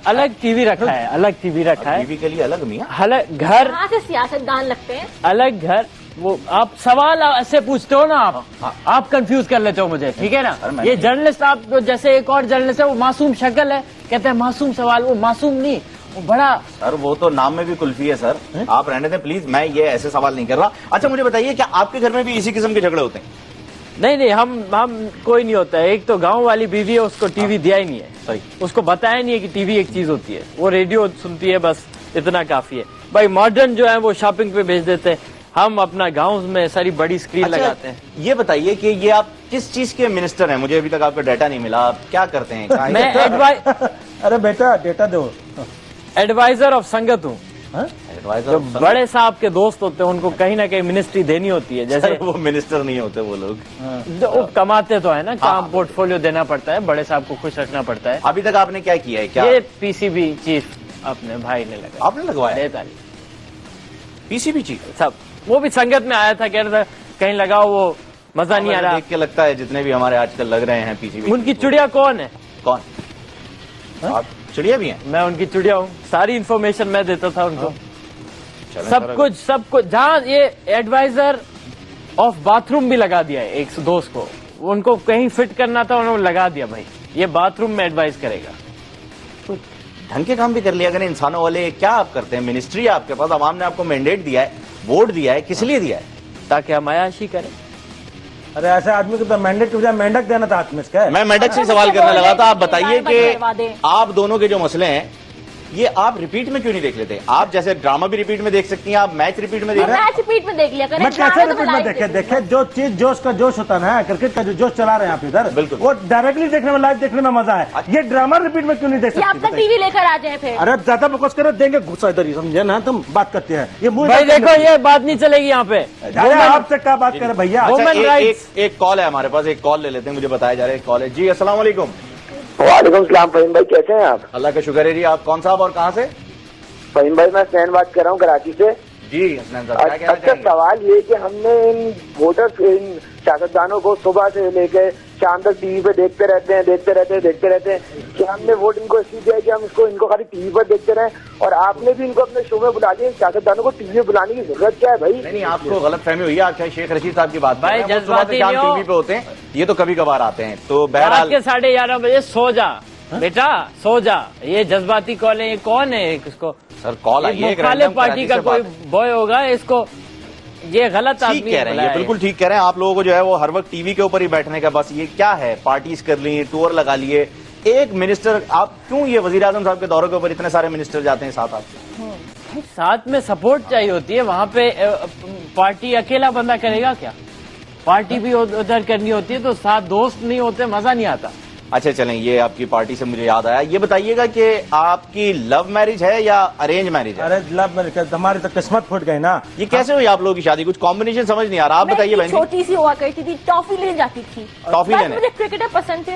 अलग टीवी रखा है, अलग टीवी रखा है, बीवी के लिए अलग मियाँ, अलग घर, कहाँ से सियासतदान लगते हैं? अलग घर। वो आप सवाल ऐसे पूछते हो ना, आप कंफ्यूज कर लेते हो मुझे, ठीक है ना। ये जर्नलिस्ट, आप जैसे एक और जर्नलिस्ट है, वो मासूम शक्ल है, कहते हैं मासूम सवाल। वो मासूम नहीं, वो बड़ा। सर वो तो नाम में भी कुल्फी है सर, आप रहने दें प्लीज, मैं ये ऐसे सवाल नहीं कर रहा। अच्छा मुझे बताइए, क्या आपके घर में भी इसी किस्म के झगड़े होते हैं? नहीं नहीं, हम कोई नहीं होता है। एक तो गांव वाली बीवी है, उसको टीवी दिया ही नहीं है, सही, उसको बताया नहीं है कि टीवी एक चीज होती है। वो रेडियो सुनती है, बस इतना काफी है भाई। मॉडर्न जो है वो शॉपिंग पे भेज देते हैं, हम अपना गांव में सारी बड़ी स्क्रीन लगाते हैं। ये बताइए कि ये आप किस चीज के मिनिस्टर हैं? मुझे अभी तक आपका डाटा नहीं मिला, आप क्या करते हैं? मैं अरे बेटा डेटा दो। एडवाइजर ऑफ संगत हूँ। एडवाइजर जो बड़े साहब के दोस्त होते हैं उनको कहीं ना कहीं मिनिस्ट्री देनी होती है। जैसे वो मिनिस्टर नहीं होते वो लोग, वो कमाते तो है ना, काम पोर्टफोलियो देना पड़ता है, बड़े साहब को खुश रखना पड़ता है। अभी तक आपने क्या किया है? क्या ये पीसीबी चीफ अपने भाई ने लगाया, आपने लगवाया? देता नहीं पीसीबी चीफ सब। वो भी संगत में आया था, कह रहा था कहीं लगाओ, वो मजा नहीं आ रहा। देख के लगता है जितने भी हमारे आजकल लग रहे हैं पीसीबी। उनकी चिड़िया कौन है? कौन? आप चिड़िया भी हैं? मैं उनकी चिड़िया हूँ, सारी इन्फॉर्मेशन मैं देता था उनको, चलें सब सर, कुछ। जहाँ ये एडवाइजर ऑफ बाथरूम भी लगा दिया है एक दोस्त को, उनको कहीं फिट करना था, उन्होंने लगा दिया भाई ये बाथरूम में एडवाइस करेगा। ढंग के काम भी कर लिया करें इंसानों वाले। क्या आप करते हैं? मिनिस्ट्री है आपके पास, आवाम ने आपको मैंडेट दिया है, वोट दिया है, किस लिए दिया है? ताकि हम अयाशी करें। अरे ऐसे आदमी को तो मैंडेट की बजाय मेंढक देना था आत्मिश का। मैं मेंढक से सवाल करने लगा था। आप बताइए कि आप दोनों के जो मसले हैं ये आप रिपीट में क्यों नहीं देख लेते? आप जैसे ड्रामा भी रिपीट में देख सकती हैं, आप मैच रिपीट में देख मैच रिपीट में देख लिया करें। मैं कैसे रिपीट में देखे जो चीज जोश का जोश होता है ना, क्रिकेट का जो जोश चला रहे हैं आप इधर, बिल्कुल। वो डायरेक्टली देखने में, लाइव देखने में मजा है। ये ड्रामा रिपीट में क्यों नहीं देख ये आप सकते? तक टीवी लेकर आ जाए फिर। अरे ज्यादा फोकस करो, देंगे गुस्सा इधर ही, समझे ना? तुम बात करते हैं ये मुंह भाई देखो ये बात नहीं चलेगी यहाँ पे। अरे आपसे क्या बात करें भैया? अच्छा, Women rights। एक कॉल है हमारे पास, एक कॉल ले लेते हैं। मुझे बताया जा रहा है कॉल है। जी अस्सलाम वालेकुम। वालेकुम सलाम फहीम भाई, कैसे हैं आप? अल्लाह का शुक्र है जी। आप कौन साहब और कहाँ से? फहीम भाई मैं सैन बात कर रहा हूँ कराची से। जी हसनैन साहब, क्या कहना अच्छा चाहेंगे? सवाल ये कि हमने इन वोटर्स, इन सियासतदानों को सुबह से लेकर शाम तक टीवी पे देखते रहते हैं कि हमने वोट इनको इसलिए दिया कि हम इनको खाली टीवी पर देखते रहें, और आपने भी इनको अपने शो में बुला लिया। सियासतदानों को टीवी में बुलाने की जरूरत क्या है भाई? नहीं, आपको गलत फहमी हुई है। आप चाहे शेख रशीद साहब की बात भाई, करें, वो सुबह से जज्बाती शाम नहीं हो। टीवी पे होते हैं, ये तो कभी कभार आते हैं। तो रात बहरहाल के 11:30 बजे सो जा बेटा, सो जा। ये जज्बाती कॉल है। ये कौन है? इसको सर कॉल आई है, एक मुखालिफ रैंडम पार्टी का कोई बॉय होगा। इसको ये गलत ठीक आदमी कह रहे हैं, ये बिल्कुल ठीक कह रहे हैं। आप लोगों को जो है वो हर वक्त टीवी के ऊपर ही बैठने का बस ये क्या है, पार्टीज कर ली, टूर लगा लिए। एक मिनिस्टर, आप क्यों ये वजीर आजम साहब के दौरे के ऊपर इतने सारे मिनिस्टर जाते हैं साथ आपके? साथ में सपोर्ट चाहिए होती है। वहां पे पार्टी अकेला बंदा करेगा क्या? पार्टी भी उधर करनी होती है, तो साथ दोस्त नहीं होते, मजा नहीं आता। अच्छा चलें, ये आपकी पार्टी से मुझे याद आया। ये बताइएगा कि आपकी लव मैरिज है या अरेंज मैरिज है? अरे लव मैरिज, हमारी तो किस्मत फूट गई ना। ये कैसे हुई आप लोगों की शादी? कुछ कॉम्बिनेशन समझ नहीं आ रहा। आप बताइए मैं बहन जी। छोटी सी हुआ करती थी, टॉफी लेने जाती थी। टॉफी बस लेने? मुझे क्रिकेटर पसंद थे।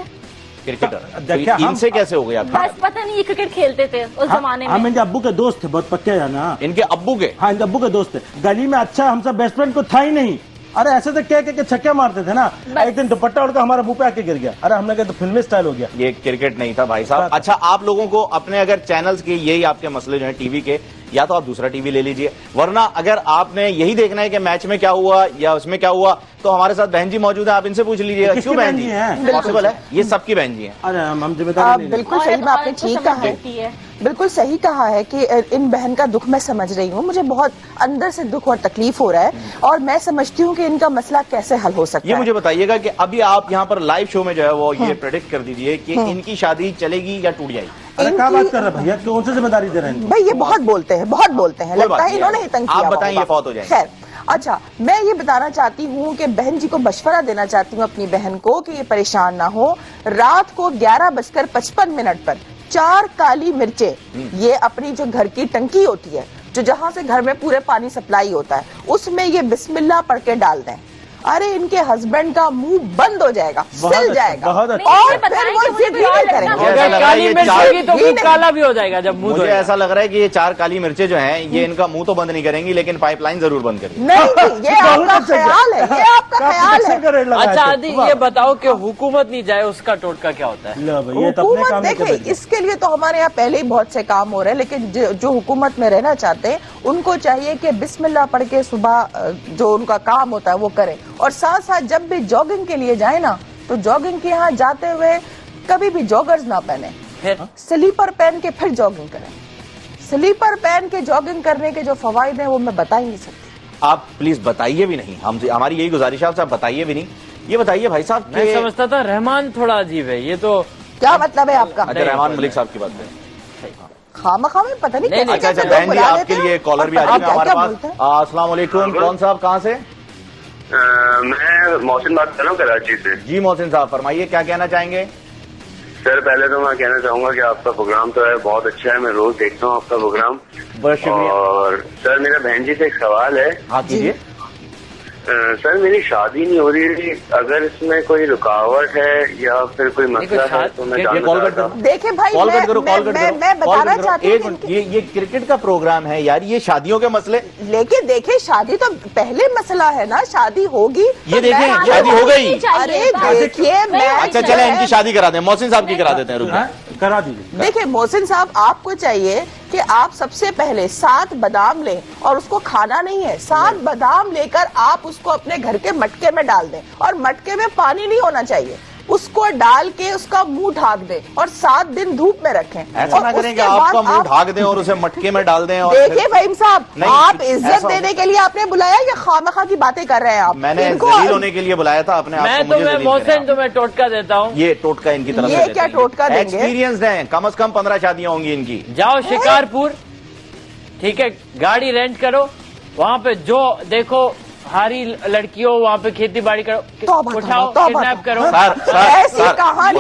क्रिकेटर देखिए, तो इनसे कैसे हो गई आपकी? बस पता नहीं ये क्रिकेट खेलते थे उस जमाने में। हम इनके अब्बू के दोस्त थे, बहुत पक्के है ना। इनके अब्बू के? हाँ, इनके अब्बू के दोस्त थे। गली में अच्छा हमसे बेस्ट फ्रेंड को था ही नहीं। अरे ऐसे तो कह के छक्के मारते थे ना। एक दिन दुपट्टा उड़कर हमारे मुंह पे आके गिर गया। अरे हमने कहा तो फिल्मी स्टाइल हो गया। ये क्रिकेट नहीं था भाई साहब। अच्छा, आप लोगों को अपने अगर चैनल्स के यही आपके मसले जो है टीवी के, या तो आप दूसरा टीवी ले लीजिए, वरना अगर आपने यही देखना है कि मैच में क्या हुआ या उसमें क्या हुआ, तो हमारे साथ बहन जी मौजूद है, आप इनसे पूछ लीजिएगा। किसकी क्यों बहन बहन जी? जी हैं? पॉसिबल है, ये सबकी बहन जी हैं। अरे हम जिम्मेदारी नहीं बिल्कुल सही में आपने ठीक कहा है, बिल्कुल सही कहा है कि इन बहन का दुख मैं समझ रही हूँ। मुझे बहुत अंदर से दुख और तकलीफ हो रहा है, और मैं समझती हूँ कि इनका मसला कैसे हल हो सकता ये है। मुझे बताइएगा कि अभी आप यहाँ पर लाइव शो में जो है वो ये प्रेडिक्ट कर दीजिए कि इनकी शादी चलेगी या टूट जाएगी। अरे क्या बात कर रहे हैं भैया, कौन सी जिम्मेदारी दे रहे हैं? भाई ये बहुत बोलते हैं, बहुत बोलते हैं, कोई लगता बात है नहीं, इन्होंने ही तंग किया आप हुआ बताएं, ये होगा। फौत हो जाएंगे। खैर, अच्छा मैं ये बताना चाहती हूँ कि बहन जी को मशवरा देना चाहती हूँ अपनी बहन को कि ये परेशान ना हो। रात को 11:55 पर 4 काली मिर्चें, ये अपनी जो घर की टंकी होती है, जो जहां से घर में पूरे पानी सप्लाई होता है, उसमें ये बिस्मिल्लाह पढ़ के डाल दें। अरे इनके हस्बैंड का मुंह बंद हो जाएगा, सिल जाएगा, बहुत अच्छा। और फिर वो जिद ही नहीं करेंगे। अगर काली मिर्च होगी तो मुंह काला भी हो जाएगा जब मुंह मुझे धोएगा। ऐसा लग रहा है कि ये 4 काली मिर्चें जो हैं ये इनका मुंह तो बंद नहीं करेंगी, लेकिन पाइपलाइन जरूर बंद करेगी। नहीं जी, ये आपका ख्याल है, ये आपका ख्याल है। अच्छा आदि, ये बताओ कि हुकूमत नहीं जाए उसका टोटका क्या होता है? हुकूमत देखे, इसके लिए तो हमारे यहाँ पहले ही बहुत से काम हो रहे हैं, लेकिन जो हुकूमत में रहना चाहते हैं उनको चाहिए कि बिस्मिल्लाह पढ़ के सुबह जो उनका काम होता है वो करें, और साथ साथ जब भी जॉगिंग के लिए जाए ना, तो जॉगिंग के यहाँ जाते हुए कभी भी जॉगर्स ना पहने, फिर स्लीपर पहन के फिर जॉगिंग करें। स्लीपर पहन के जॉगिंग करने के जो फवाइद हैं वो मैं बता ही नहीं सकती। आप प्लीज बताइए भी नहीं, हमसे हमारी यही गुजारिश है आपसे, आप बताइए भी नहीं। ये बताइए भाई साहब, मैं समझता था रहमान थोड़ा अजीब है, ये तो क्या मतलब है आपका? अच्छा रहमान मलिक साहब की बात करें। खामखा में पता नहीं नहीं, कैसे अच्छा अच्छा कैसे लोग बहन जी, बुला आपके लेते लिए हैं। कॉलर भी आ आप जाएगा क्या हमारे क्या पास। बोलते हैं? अस्सलाम वालेकुम, कौन साहब कहाँ से? मैं मोहसिन बात कर रहा हूँ कराची से। जी मोहसिन साहब फरमाइए, क्या कहना चाहेंगे? सर पहले तो मैं कहना चाहूंगा कि आपका प्रोग्राम तो है बहुत अच्छा है, मैं रोज देखता हूँ आपका प्रोग्राम। बहुत शुक्रिया। और सर मेरा बहन जी से एक सवाल है। हाँ कीजिए। सर मेरी शादी नहीं हो रही, अगर इसमें कोई रुकावट है या फिर कोई मसला है तो मैं ये जानना कॉल चाहता कट हूँ। देखिए भाई, कॉल कट मैं करो, कॉल कट करो, मैं कॉल बताना कट करो। चाहती एक हूँ मिनट, ये क्रिकेट का प्रोग्राम है यार, ये शादियों के मसले। लेकिन देखिए शादी तो पहले मसला है ना, शादी होगी तो ये देखें, मैं- शादी हो गई। अरे देखिए मैं अच्छा चले इनकी शादी करा दें, मोहसिन साहब की करा देते हैं, रुक जाए। करा दीजिए। देखिए मोहसिन साहब, आपको चाहिए कि आप सबसे पहले 7 बादाम लें, और उसको खाना नहीं है, 7 बादाम लेकर आप उसको अपने घर के मटके में डाल दें, और मटके में पानी नहीं होना चाहिए। उसको डाल के उसका मुंह ढाक दे और 7 दिन धूप में रखें। ऐसा ना करें कि आपका मुंह ढाक दें और उसे मटके में डाल दें। और देखिए फहीम साहब, नहीं, आप ऐसा इज्जत देने के लिए आपने बुलाया या खामखा की बातें कर रहे हैं आप? मैंने इनको जलील होने के लिए बुलाया था अपने आप मैं को, मुझे जलील मोहसिन करें आप। तुम्हें टोटका देता हूँ। ये टोटका इनकी तरफ ये क्या टोटका देंगे? एक्सपीरियंस है, कम से कम 15 शादियां होंगी इनकी। जाओ शिकारपुर, ठीक है, गाड़ी रेंट करो, वहाँ पे जो देखो हारी लड़कियों वहाँ पे खेती बाड़ी करो, उठाओ, किडनैप करो। ऐसी कहानी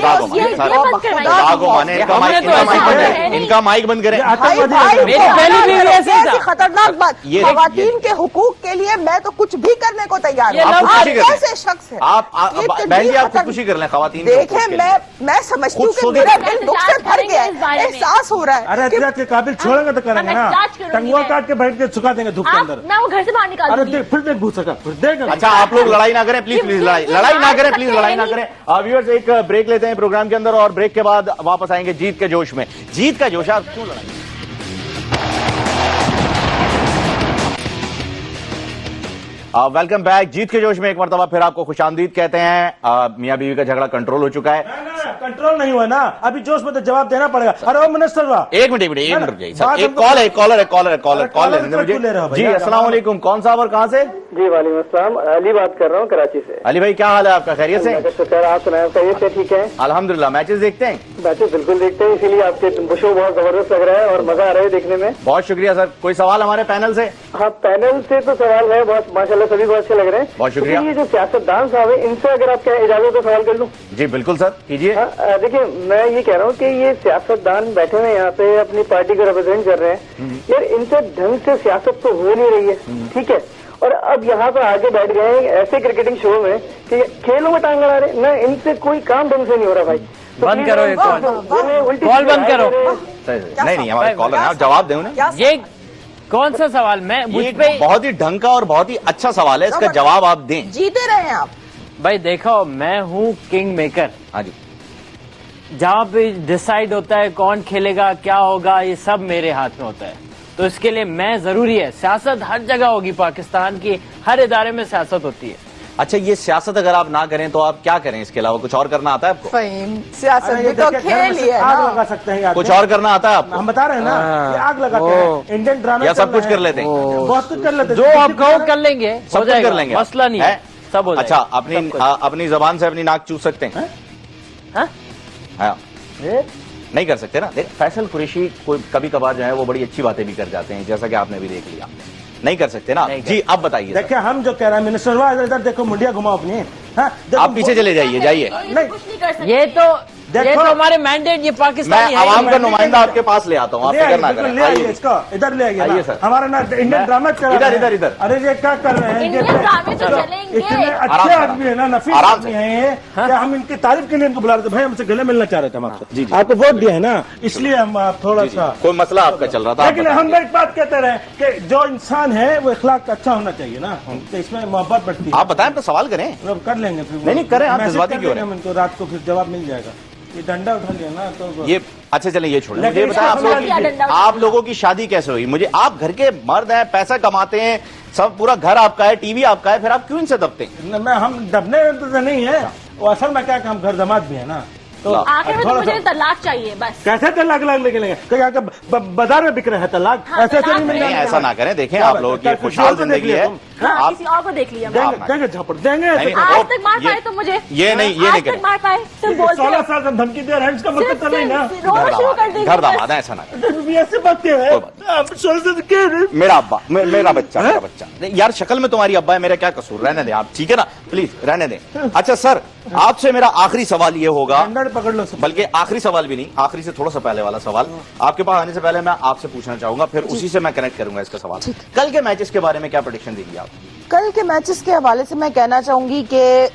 इनका माइक बंद करें। मेरी पहली बीवी ऐसे ही था। खतरनाक बात, ये खवातीन के हुकूक के लिए मैं तो कुछ भी करने को तैयार ये हूँ। लव आप खुदकुशी कर कैसे शख्स है? आप बहन जी, आप खुदकुशी कर लें खवातीन के देखें, हुकूक के लिए। मैं समझती हूँ कि खुद मेरा सोचें। दिल दुख से भर गया है, एहसास हो रहा है अरे कि एहतियात के काबिल छोड़ेंगे तो करेंगे ना, टंगुआ काट के बैठ के सुखा देंगे धूप के अंदर। मैं वो घर से बाहर निकाल अरे दूंगी। देख, फिर देख भूसका, फिर देख। अच्छा, आप लोग लड़ाई ना करें प्लीज, प्लीज लड़ाई ना करें, प्लीज लड़ाई ना करें। व्यूअर्स, एक ब्रेक लेते हैं प्रोग्राम के अंदर और ब्रेक के बाद वापस आएंगे जीत के जोश में। जीत का जोश, आप क्यों लड़ाई? Welcome back. जीत के जोश में एक मरतबा फिर आपको खुशामदीद कहते हैं। मियां बीवी का झगड़ा कंट्रोल हो चुका है। कंट्रोल नहीं हुआ ना, अभी जोश में तो जवाब देना पड़ेगा। अरे ओ मिनिस्टर वाह, एक मिनट रुक जाइए सर, एक कॉल है, कॉलर मुझे जी। अस्सलाम वालेकुम, कौन साहब और कहां से? जी वालेकुम अस्सलाम, अली बात कर रहा हूँ कराची से। अली भाई, क्या हाल है आपका? खैरियत से? शुक्र, आप सुनाए, खैरियत से? ठीक है अल्हम्दुलिल्लाह। मैचेस देखते हैं? मैचेस बिल्कुल देखते हैं, इसीलिए आपके शो बहुत जबरदस्त लग रहा है और मजा आ रहा है देखने में। बहुत शुक्रिया सर। कोई सवाल हमारे पैनल से? हाँ, पैनल से तो सवाल है बहुत, माशाल्लाह सभी बहुत अच्छे लग रहे हैं। बहुत शुक्रिया। ये जो सियासतदान साहब है, इनसे अगर आप क्या इजाजत तो सवाल कर लूं? जी बिल्कुल सर, कीजिए। देखिए, मैं ये कह रहा हूँ कि ये सियासतदान बैठे हुए यहाँ पे अपनी पार्टी को रिप्रेजेंट कर रहे हैं, यार इनसे ढंग से सियासत तो हो नहीं रही है, ठीक है। और अब यहाँ पे आगे बैठ गए हैं ऐसे क्रिकेटिंग शो में कि खेलों में टांग अड़ा रहे ना, इनसे कोई काम ढंग से नहीं हो रहा भाई। तो बंद करो ये कॉल बंद करो। नहीं, हमारे कॉलर हैं, आप जवाब दें उन्हें। ये कौन सा सवाल? मैं मुझ ये पे बहुत ही ढंग का और बहुत ही अच्छा सवाल है, इसका जवाब आप दें। जीते रहे हैं आप। भाई देखो, मैं हूँ किंग मेकर। हाँ जी। जहाँ पे डिसाइड होता है कौन खेलेगा, क्या होगा, ये सब मेरे हाथ में होता है। तो इसके लिए मैं जरूरी है, सियासत हर जगह होगी, पाकिस्तान की हर इदारे में सियासत होती है। अच्छा, ये सियासत अगर आप ना करें तो आप क्या करें? इसके अलावा कुछ और करना आता है आपको? फहीम, सियासत भी तो खेल ही है आग ना। लगा सकते हैं, कुछ और करना आता है आपको? हम बता रहे हैं ना, ये आग लगाते हैं, इंडियन ड्रामा या सब कुछ कर लेते हैं? बहुत कुछ कर लेते हैं। जो आप कहो कर लेंगे, सब हो कुछ जाएगा, कर लेंगे, मसला नहीं है, सब हो अच्छा, जाएगा। अपनी जबान से अपनी नाक चूस सकते हैं? हाँ? हाँ। नहीं कर सकते ना। देख, फैसल कुरैशी कोई कभी कभार जो है वो बड़ी अच्छी बातें भी कर जाते हैं, जैसा कि आपने भी देख लिया। नहीं कर सकते ना जी। अब बताइए। देखिए, हम जो कह रहे हैं मिनिस्टर वाह, इधर देखो, मुंडिया घुमाओ अपनी। हाँ, आप पीछे चले जाइए, जाइए। नहीं, कुछ नहीं कर सकते। ये तो हमारे मैंडेट, ये पाकिस्तानी मैं आवाम का नुमाइंदा आपके पास ले आता हूँ, आप फिक्र ना करें। ले आइए इसको, इधर ले आइए आइए सर। हमारा ना इंडियन ड्रामा चल रहा है। इधर। अरे ये क्या कर रहे हैं? इंडियन ड्रामे तो चलेंगे। इतने आराम अच्छे से, आदमी है ना, नफीस आराम आदमी से। है ये, क्या हम इनकी तारीफ के लिए इनको बुला रहे थे? भाई हमसे गले मिलना चाह रहे थे हम आपसे। जी, जी। आपको वोट दिया है ना, इसलिए हम थोड़ा सा। कोई मसला आपका चल रहा था? लेकिन हम एक बात कहते रहे कि जो इंसान है वो इखलाक अच्छा होना चाहिए ना, तो इसमें मोहब्बत बढ़ती है। आप बताएं तो सवाल करें। अब कर लेंगे फिर। नहीं, करें, आप मैसेज जज्बाती कर क्यों देंगे हम इनको, रात को फिर जवाब मिल जाएगा। ये डंडा उठा लिया ना तो ये अच्छा, चले ये छोड़ें। लेकिन मुझे बताएं, इसका आप लोगों की शादी कैसे हुई? मुझे, आप घर के मर्द हैं, पैसा कमाते हैं, सब पूरा घर आपका है, टीवी आपका है, फिर आप क्यों इनसे दबते हैं? हम दबने तो नहीं है, वो असल में क्या कि हम घर जमात भी है ना, तो आखिर में तो थोड़ा मुझे सा- तलाक चाहिए बस। कैसे तलाक लेके लेंगे? कहीं आके बाजार में बिक रहे हैं तलाक, हाँ, ऐसे तलाक नहीं मिल नहीं, जाएगा। ऐसा ना करें। देखें, क्या आप बात लोगों है? की क्या खुशहाल किसी और को देख जिंदगी लिया है। तुम? हाँ, आप किसी और को देख लिया मैं। देंगे झापड़ देंगे नहीं, ऐसे। आज तक मार ये- पाए तो मुझे। ये नहीं आज करें। तक मार पाए, सिर्फ बोलते 16 साल से धमकी दे रहे हैं, इसका मतलब तो नहीं ना। रोना शुरू कर देंगे। घर दामाद है, ऐसा ना करें। ऐसे बात क्या है? कोई बात आप 16 से कह रहे हैं। मेरा अब्बा, मेरा बच्चा, मेरा बच्चा। नहीं, यार शक्ल में तुम्हारी अब्बा है, मेरा क्या कसूर? रहने दें आप, ठीक है ना, प्लीज रहने दें। अच्छा सर, आपसे मेरा आखिरी सवाल ये होगा, डंडा पकड़ लो सब। बल्कि आखिरी सवाल भी नहीं, आखिरी से थोड़ा सा पहले वाला सवाल आपके पास आने से पहले मैं आपसे पूछना चाहूंगा, फिर उसी से मैं कनेक्ट करूंगा इसका सवाल। कल के मैचेस के बारे में क्या प्रेडिक्शन देगी आप? कल के मैचेस के हवाले से मैं कहना चाहूंगी कि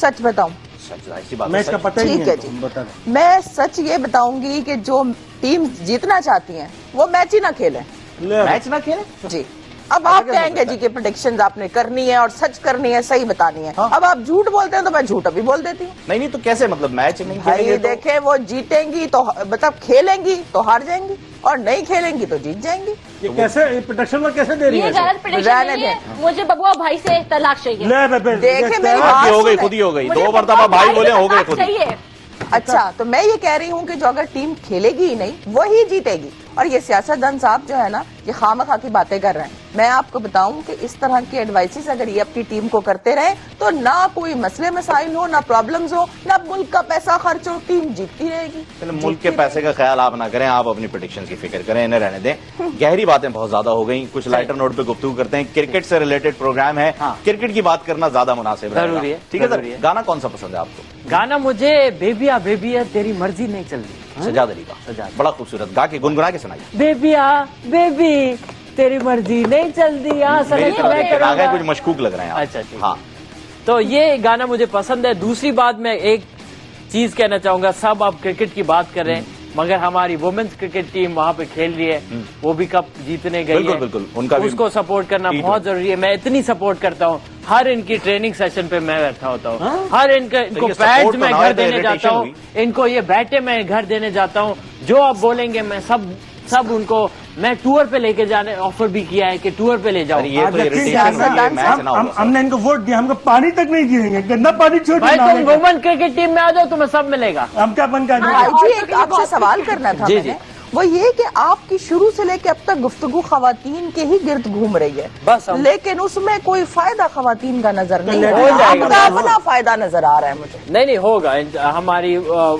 सच बताऊं, सच, ऐसी बात है, मैच का सच। पता ही नहीं ठीक है है, जी। तुम बता दो। मैं सच ये बताऊंगी कि जो टीम जीतना चाहती हैं वो मैच ही ना खेलें ले मैच ना खेले जी। अब आप कहेंगे जी कि प्रेडिक्शंस आपने करनी है और सच करनी है, सही बतानी है। अब आप झूठ बोलते हैं तो मैं झूठ अभी बोल देती हूँ। नहीं तो कैसे, मतलब मैच नहीं भाई खेलेंगे तो? देखे, वो जीतेंगी तो मतलब खेलेंगी तो हार जाएंगी और नहीं खेलेंगी तो जीत जाएंगी। ये कैसे प्रोटेक्शन में कैसे दे रही ये है? गलत प्रेडिक्शन रहने नहीं है। दें। मुझे बबुआ भाई से तलाक चाहिए। देखे मेरी आपकी बात हो गई, सुने। खुद ही हो गई, मुझे 2 बबुआ मरतबा भाई बोले, से हो गए तलाक खुद ही। चाहिए। अच्छा, तो मैं ये कह रही हूँ कि जो अगर टीम खेलेगी ही नहीं वही जीतेगी। और ये सियासतदान साहब जो है ना, ये खामखा की बातें कर रहे हैं। मैं आपको बताऊं कि इस तरह की एडवाइसेस अगर ये अपनी टीम को करते रहे तो ना कोई मसले मसाइल हो, ना प्रॉब्लम्स हो, ना मुल्क का पैसा खर्च हो, टीम जीतती रहेगी। चलो, मुल्क के पैसे का ख्याल आप ना करें, आप अपनी प्रेडिक्शन की फिक्र करें, इन्हें रहने दें। गहरी बातें बहुत ज्यादा हो गई, कुछ लाइटर नोट पे गुफ्तगू करते हैं। क्रिकेट से रिलेटेड प्रोग्राम है, क्रिकेट की बात करना ज्यादा मुनासिब रहेगा। जरूरी है, ठीक है जरूरी सर, है। गाना कौन सा पसंद है आपको? गाना मुझे बेबिया बेबिया तेरी मर्जी नहीं चल रही। सजाद अली का, सजाद। बड़ा खूबसूरत, गा के गुनगुना के सुनाइए। बेबिया बेबी तेरी मर्जी नहीं चलती, यहाँ मेरी सेलेक्ट तरफ मैं से गाना करूंगा। कुछ मशकूक लग रहे हैं आप। अच्छा, ठीक। हाँ, तो ये गाना मुझे पसंद है। दूसरी बात, मैं एक चीज कहना चाहूंगा, सब आप क्रिकेट की बात कर रहे हैं मगर हमारी वुमेन्स क्रिकेट टीम वहां पे खेल रही है, वो भी कप जीतने गई बिल्कुल, है। बिल्कुल, उनका भी उसको सपोर्ट करना बहुत जरूरी है। मैं इतनी सपोर्ट करता हूँ, हर इनकी ट्रेनिंग सेशन पे मैं बैठा होता हूँ, हर इनको ये पैड्स support मैं तो ना घर है, तो देने जाता irritation हूँ, हुई। इनको ये बैटे मैं घर देने जाता हूँ। जो आप बोलेंगे मैं सब उनको मैं टूर पे लेके जाने ऑफर भी किया है कि टूर पे ले जाओ। अरे ये तो irritation हुई है, मैच ना होगा। हमने इनको वोट दिया, हमको पानी तक नहीं दिएंगे, गंदा पानी छोड़ भाई तुम वुमेन क्रिकेट टीम में आ जाओ, तुम्हें सब मिलेगा। हम क्या बन कर भाई जी, एक आपसे सवाल करना था जी, मैंने, वो ये कि आपकी शुरू से लेके अब तक गुफ्तगू खवातीन के ही गिर्द घूम रही है, बस हम- लेकिन उसमें कोई फायदा खवातीन का नजर नहीं हो है, जाएगा। आपका अपना फायदा नजर आ रहा है मुझे। नहीं होगा। हमारी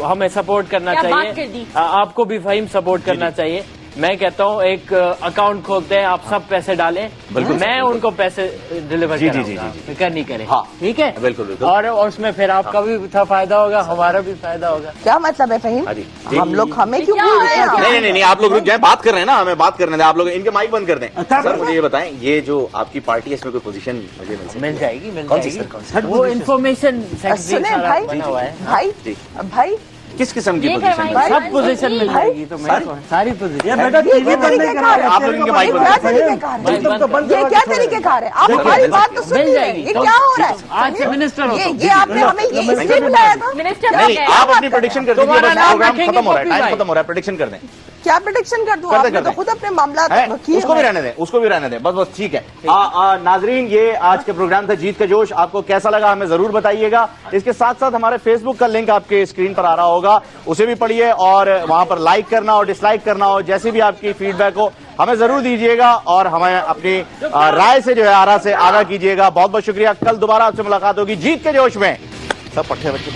हमें सपोर्ट करना क्या बात चाहिए, कर दी? आपको भी फहीम सपोर्ट करना चाहिए। मैं कहता हूँ एक अकाउंट खोलते हैं, आप सब पैसे डालें, बिल्कुल, मैं बिल्कुल। उनको पैसे डिलीवर जी, जी, कराऊंगा, जी, जी, जी। फिक्र नहीं करें। हाँ, ठीक है, बिल्कुल, बिल्कुल। और उसमें फिर आपका भी था फायदा होगा, हमारा भी फायदा होगा। क्या मतलब है फहीम? हाँ जी। हम लोग हमें क्यों क्या भूल हो रहे रहा है? हैं? नहीं नहीं नहीं, आप लोग रुक जाएं, बात कर रहे हैं ना, हमें बात करने दें। आप लोग इनके माइक बंद कर दें। अच्छा, सर मुझे ये बताएं, ये जो आपकी पार्टी है इसमें कोई पोजीशन मुझे मिल सकती है? मिल जाएगी, मिल कौन सी जाएगी। सर, कौन सी? वो इन्फॉर्मेशन सुने भाई, बना हुआ है। भाई जी। भाई, किस किस्म की ये पोजीशन करवाएंगे। मिल सकती है? सब पोजीशन मिल जाएगी, तो मैं सारी ये पोजीशन। बेटा ये टीवी क्या बंद नहीं तरीके करा का है? आप लोग इनके माइक ये बंद क्या करें। तरीके का है? माइक बंद बंद ये क्या तरीके का है? आप हमारी बात तो सुन मिल नहीं रहे, जाएगी। ये क्या हो रहा है? आज से मिनिस्टर हो ये तुम। ये आपने हमें ये इसलिए बुलाया था? मिनिस्टर नहीं क्या आप अपनी प्रेडिक्शन कर दीजिए, तुम्हारा बस नाम प्रोग्राम रखेंगे खत्म हो रहा है, पप्पी टाइम भाई। खत्म हो रहा है, प्रेडिक्शन कर दें। क्या प्रेडिक्शन कर दूं? कर दे, आपने कर तो दे। खुद अपने मामला है? रखी उसको भी रहने दें, उसको भी रहने दें, बस बस ठीक है। नाजरीन, ये आज के प्रोग्राम था जीत का जोश, आपको कैसा लगा हमें जरूर बताइएगा। इसके साथ साथ हमारे फेसबुक का लिंक आपके स्क्रीन पर आ रहा होगा, उसे भी पढ़िए और वहां पर लाइक करना और डिसलाइक करना हो, जैसी भी आपकी फीडबैक हो हमें जरूर दीजिएगा और हमें अपनी राय से जो है आरा से आगाह कीजिएगा। बहुत बहुत शुक्रिया। कल दोबारा आपसे मुलाकात होगी जीत के जोश में। सब पट्टे बच्चे